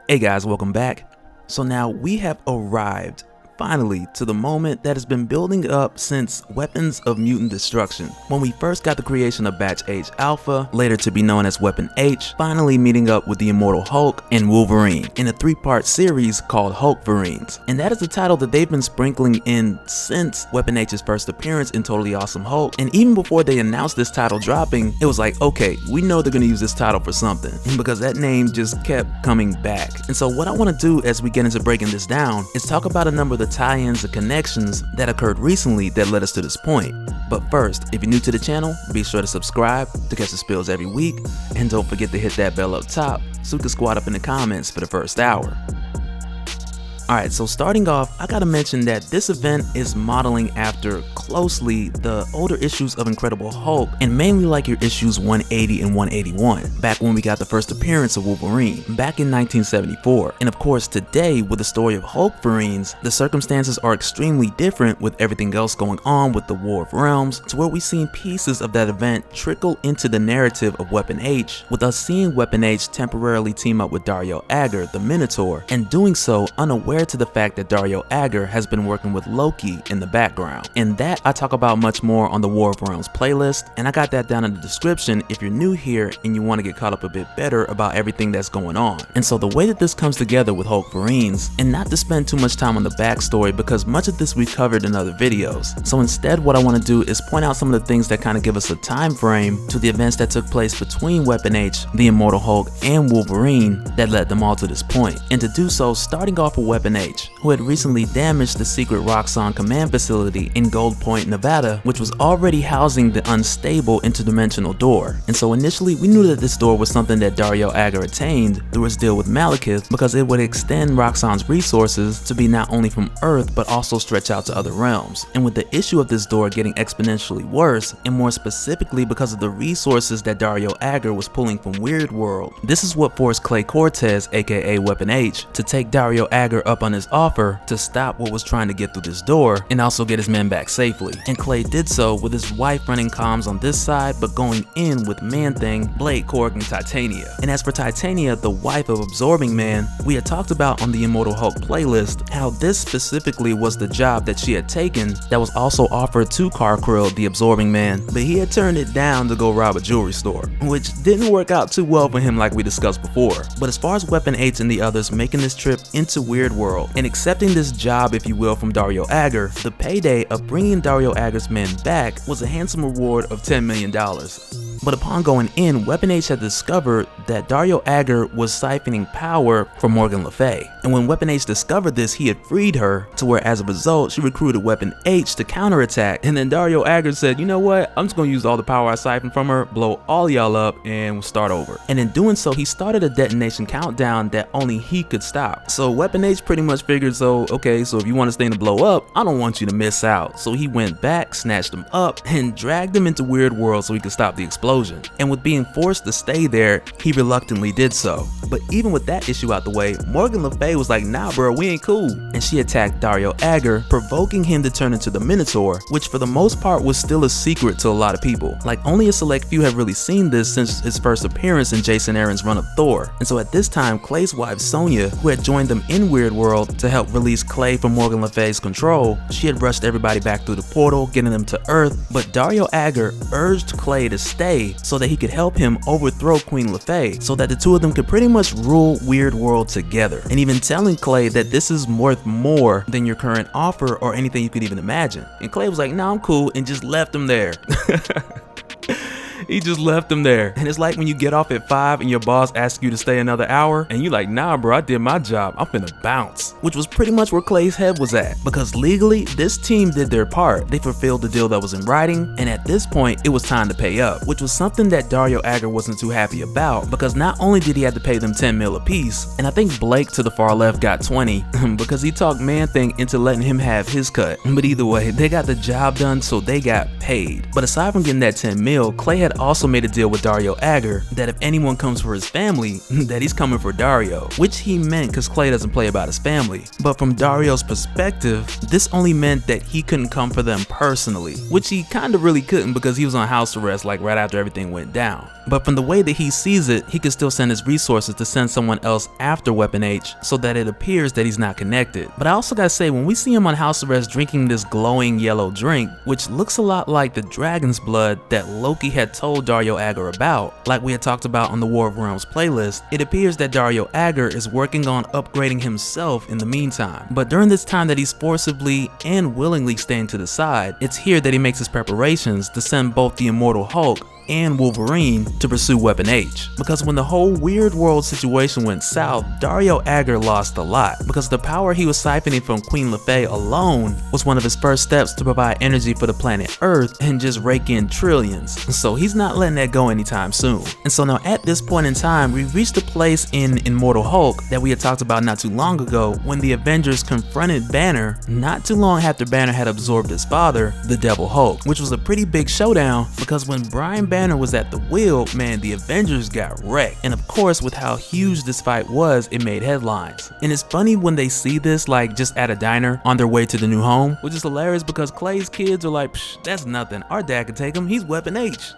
Hey guys, welcome back. So now we have arrived finally to the moment that has been building up since Weapons of Mutant Destruction, when we first got the creation of Batch H Alpha, later to be known as Weapon H, finally meeting up with the Immortal Hulk and Wolverine in a 3-part series called Hulkverines. And that is a title that they've been sprinkling in since Weapon H's first appearance in Totally Awesome Hulk, and even before they announced this title dropping, it was like, okay, we know they're gonna use this title for something, because that name just kept coming back. And so what I want to do as we get into breaking this down is talk about a number of the tie-ins and connections that occurred recently that led us to this point. But first, if you're new to the channel, be sure to subscribe to catch the spills every week, and don't forget to hit that bell up top so we can squat up in the comments for the first hour. Alright, so starting off, I gotta mention that this event is modeling after closely the older issues of Incredible Hulk, and mainly like your issues 180 and 181, back when we got the first appearance of Wolverine, back in 1974. And of course today, with the story of Hulkverines, the circumstances are extremely different with everything else going on with the War of Realms, to where we've seen pieces of that event trickle into the narrative of Weapon H, with us seeing Weapon H temporarily team up with Dario Agger, the Minotaur, and doing so unaware to the fact that Dario Agger has been working with Loki in the background. And that I talk about much more on the War of Realms playlist, and I got that down in the description if you're new here and you want to get caught up a bit better about everything that's going on. And so the way that this comes together with Hulkverines, and not to spend too much time on the backstory because much of this we've covered in other videos, so instead what I want to do is point out some of the things that kind of give us a time frame to the events that took place between Weapon H, the Immortal Hulk, and Wolverine that led them all to this point. And to do so, starting off with Weapon H, who had recently damaged the secret Roxxon command facility in Gold Point, Nevada, which was already housing the unstable interdimensional door. And so initially we knew that this door was something that Dario Agger attained through his deal with Malekith, because it would extend Roxxon's resources to be not only from Earth but also stretch out to other realms. And with the issue of this door getting exponentially worse, and more specifically because of the resources that Dario Agger was pulling from Weird World, this is what forced Clay Cortez, aka Weapon H, to take Dario Agger up on his offer to stop what was trying to get through this door and also get his men back safely. And Clay did so with his wife running comms on this side but going in with Man-Thing, Blade, Korg, and Titania. And as for Titania, the wife of Absorbing Man, we had talked about on the Immortal Hulk playlist how this specifically was the job that she had taken that was also offered to Carkrill, the Absorbing Man, but he had turned it down to go rob a jewelry store, which didn't work out too well for him like we discussed before. But as far as Weapon H and the others making this trip into Weird World and accepting this job, if you will, from Dario Agger, the payday of bringing Dario Agger's men back was a handsome reward of $10 million. But upon going in, Weapon H had discovered that Dario Agger was siphoning power from Morgan Le Fay. And when Weapon H discovered this, he had freed her, to where as a result, she recruited Weapon H to counterattack. And then Dario Agger said, you know what, I'm just gonna use all the power I siphoned from her, blow all y'all up, and we'll start over. And in doing so, he started a detonation countdown that only he could stop. So Weapon H pretty much figured, so okay, so if you want this thing to blow up, I don't want you to miss out. So he went back, snatched him up, and dragged him into Weird World so he could stop the explosion. And with being forced to stay there, he reluctantly did so. But even with that issue out the way, Morgan Le Fay was like, nah bro, we ain't cool. And she attacked Dario Agger, provoking him to turn into the Minotaur, which for the most part was still a secret to a lot of people. Like only a select few have really seen this since his first appearance in Jason Aaron's run of Thor. And so at this time, Clay's wife Sonya, who had joined them in Weird World to help release Clay from Morgan Le Fay's control, she had rushed everybody back through the portal, getting them to Earth, but Dario Agger urged Clay to stay so that he could help him overthrow Queen Le Fay, so that the two of them could pretty much rule Weird World together, and even telling Clay that this is worth more than your current offer or anything you could even imagine. And Clay was like, nah, I'm cool, and just left him there. He just left him there. And it's like when you get off at 5 and your boss asks you to stay another hour and you like, nah bro, I did my job, I'm finna bounce. Which was pretty much where Clay's head was at, because legally this team did their part. They fulfilled the deal that was in writing, and at this point it was time to pay up, which was something that Dario Agger wasn't too happy about, because not only did he have to pay them 10 mil apiece, and I think Blake to the far left got 20 because he talked Man-Thing into letting him have his cut. But either way, they got the job done, so they got paid. But aside from getting that 10 mil, Clay had had also made a deal with Dario Agger that if anyone comes for his family, that he's coming for Dario, which he meant because Clay doesn't play about his family. But from Dario's perspective, this only meant that he couldn't come for them personally, which he kind of really couldn't because he was on house arrest like right after everything went down. But from the way that he sees it, he could still send his resources to send someone else after Weapon H so that it appears that he's not connected. But I also gotta say, when we see him on house arrest drinking this glowing yellow drink, which looks a lot like the dragon's blood that Loki had told Dario Agger about, like we had talked about on the War of Realms playlist, it appears that Dario Agger is working on upgrading himself in the meantime. But during this time that he's forcibly and willingly staying to the side, it's here that he makes his preparations to send both the Immortal Hulk and Wolverine to pursue Weapon H. Because when the whole weird world situation went south, Dario Agger lost a lot because the power he was siphoning from Queen LeFay alone was one of his first steps to provide energy for the planet Earth and just rake in trillions. So he's not letting that go anytime soon. And so now at this point in time, we've reached a place in Immortal Hulk that we had talked about not too long ago when the Avengers confronted Banner not too long after Banner had absorbed his father, the Devil Hulk, which was a pretty big showdown because when Brian Banner was at the wheel, man, the Avengers got wrecked. And of course, with how huge this fight was, it made headlines. And it's funny when they see this like just at a diner on their way to the new home, which is hilarious because Clay's kids are like, psh, that's nothing. Our dad can take him. He's Weapon H.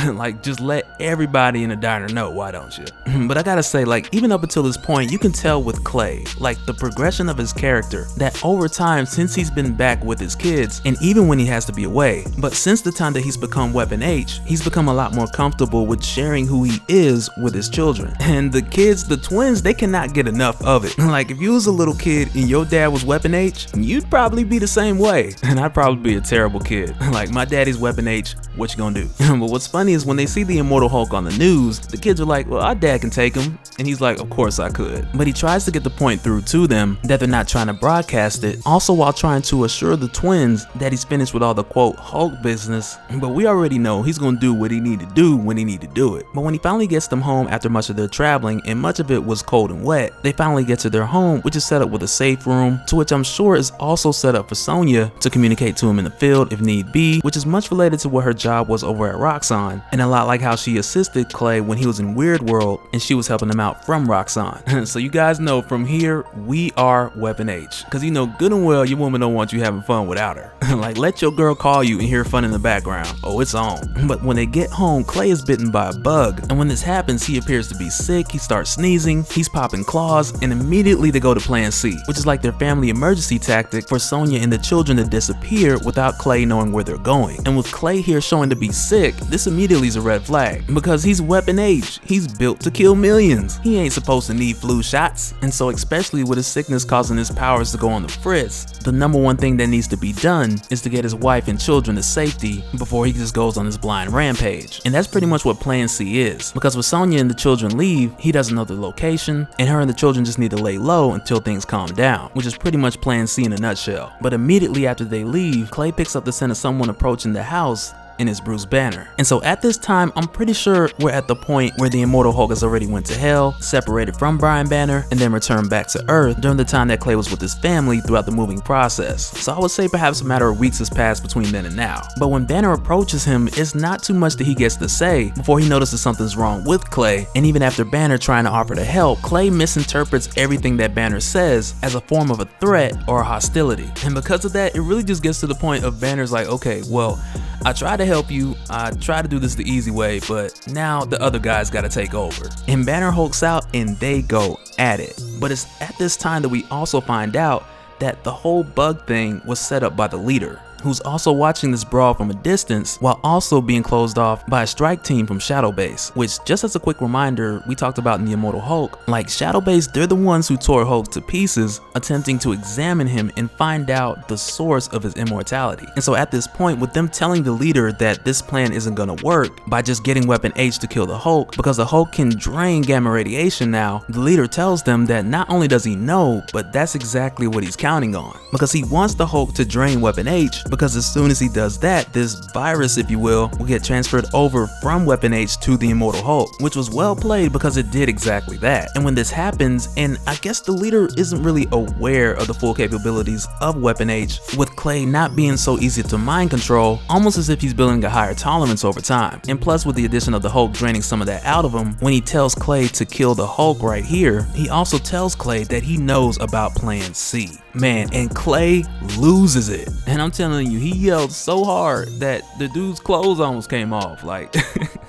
Like, just let everybody in the diner know, why don't you? But I gotta say, like, even up until this point, you can tell with Clay, like the progression of his character, that over time, since he's been back with his kids, and even when he has to be away, but since the time that he's become Weapon H, he's become a lot more comfortable with sharing who he is with his children. And the kids, the twins, they cannot get enough of it. Like, if you was a little kid and your dad was Weapon H, you'd probably be the same way. And I'd probably be a terrible kid. Like, my daddy's Weapon H, what you gonna do? But what's funny is when they see the Immortal Hulk on the news, the kids are like, well, our dad can take him. And he's like, of course I could. But he tries to get the point through to them that they're not trying to broadcast it, also while trying to assure the twins that he's finished with all the quote Hulk business. But we already know he's gonna do what he need to do when he need to do it. But when he finally gets them home after much of their traveling, and much of it was cold and wet, they finally get to their home, which is set up with a safe room, to which I'm sure is also set up for Sonya to communicate to him in the field if need be, which is much related to what her job was over at Roxxon, and a lot like how she assisted Clay when he was in Weird World and she was helping him out from Roxxon. So you guys know from here, we are Weapon H. Cause you know good and well your woman don't want you having fun without her. Like, let your girl call you and hear fun in the background. Oh, it's on. But when they get home, Clay is bitten by a bug. And when this happens, he appears to be sick, he starts sneezing, he's popping claws, and immediately they go to Plan C, which is like their family emergency tactic for Sonya and the children to disappear without Clay knowing where they're going. And with Clay here showing to be sick, this immediately is a red flag because he's Weapon H. He's built to kill millions. He ain't supposed to need flu shots. And so especially with his sickness causing his powers to go on the fritz, the number one thing that needs to be done is to get his wife and children to safety before he just goes on his blind rampage. And that's pretty much what Plan C is, because when Sonya and the children leave, he doesn't know the location, and her and the children just need to lay low until things calm down, which is pretty much Plan C in a nutshell. But immediately after they leave, Clay picks up the scent of someone approaching the house, and it's Bruce Banner. And so at this time, I'm pretty sure we're at the point where the Immortal Hulk has already went to hell, separated from Brian Banner, and then returned back to Earth during the time that Clay was with his family throughout the moving process. So I would say perhaps a matter of weeks has passed between then and now. But when Banner approaches him, it's not too much that he gets to say before he notices something's wrong with Clay. And even after Banner trying to offer to help, Clay misinterprets everything that Banner says as a form of a threat or a hostility. And because of that, it really just gets to the point of Banner's like, okay, well, I tried to help you, I tried to do this the easy way, but now the other guy's gotta take over. And Banner hulks out and they go at it. But it's at this time that we also find out that the whole bug thing was set up by the leader, who's also watching this brawl from a distance while also being closed off by a strike team from Shadow Base, which, just as a quick reminder, we talked about in the Immortal Hulk, like Shadow Base, they're the ones who tore Hulk to pieces, attempting to examine him and find out the source of his immortality. And so at this point, with them telling the leader that this plan isn't gonna work by just getting Weapon H to kill the Hulk, because the Hulk can drain gamma radiation now, the leader tells them that not only does he know, but that's exactly what he's counting on. Because he wants the Hulk to drain Weapon H because as soon as he does that, this virus, if you will get transferred over from Weapon H to the Immortal Hulk, which was well played because it did exactly that. And when this happens, and I guess the leader isn't really aware of the full capabilities of Weapon H, with Clay not being so easy to mind control, almost as if he's building a higher tolerance over time. And plus, with the addition of the Hulk draining some of that out of him, when he tells Clay to kill the Hulk right here, he also tells Clay that he knows about Plan C. Man, and Clay loses it. And I'm telling you, he yelled so hard that the dude's clothes almost came off. Like,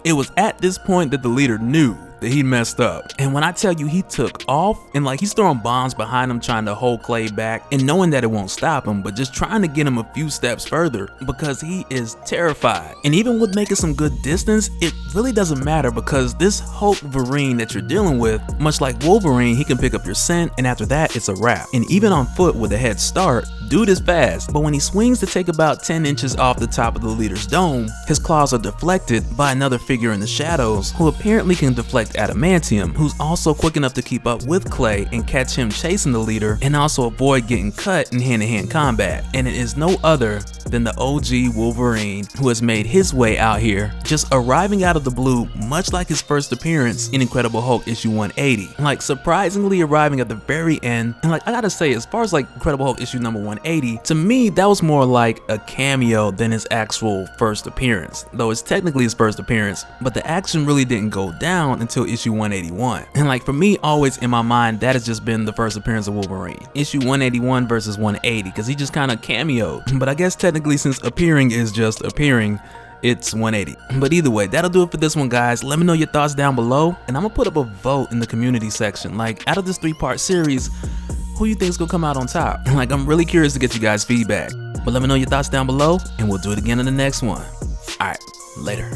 it was at this point that the leader knew that he messed up. And when I tell you he took off, and like he's throwing bombs behind him trying to hold Clay back, and knowing that it won't stop him, but just trying to get him a few steps further because he is terrified. And even with making some good distance, it really doesn't matter because this Hulkverine that you're dealing with, much like Wolverine, he can pick up your scent, and after that it's a wrap. And even on foot with a head start, dude is fast, but when he swings to take about 10 inches off the top of the leader's dome, his claws are deflected by another figure in the shadows who apparently can deflect adamantium, who's also quick enough to keep up with Clay and catch him chasing the leader and also avoid getting cut in hand-to-hand combat. And it is no other than the OG Wolverine, who has made his way out here, just arriving out of the blue, much like his first appearance in Incredible Hulk issue 180. Like, surprisingly arriving at the very end. And like, I gotta say, as far as like Incredible Hulk issue number 180, to me that was more like a cameo than his actual first appearance, though it's technically his first appearance, but the action really didn't go down until issue 181. And like, for me, always in my mind, that has just been the first appearance of Wolverine, issue 181 versus 180, because he just kind of cameoed. But I guess technically, since appearing is just appearing, it's 180. But either way, that'll do it for this one, guys. Let me know your thoughts down below, and I'm gonna put up a vote in the community section. Like, out of this 3-part series, who you think's gonna come out on top? Like, I'm really curious to get you guys' feedback. But let me know your thoughts down below, and we'll do it again in the next one. Alright, later.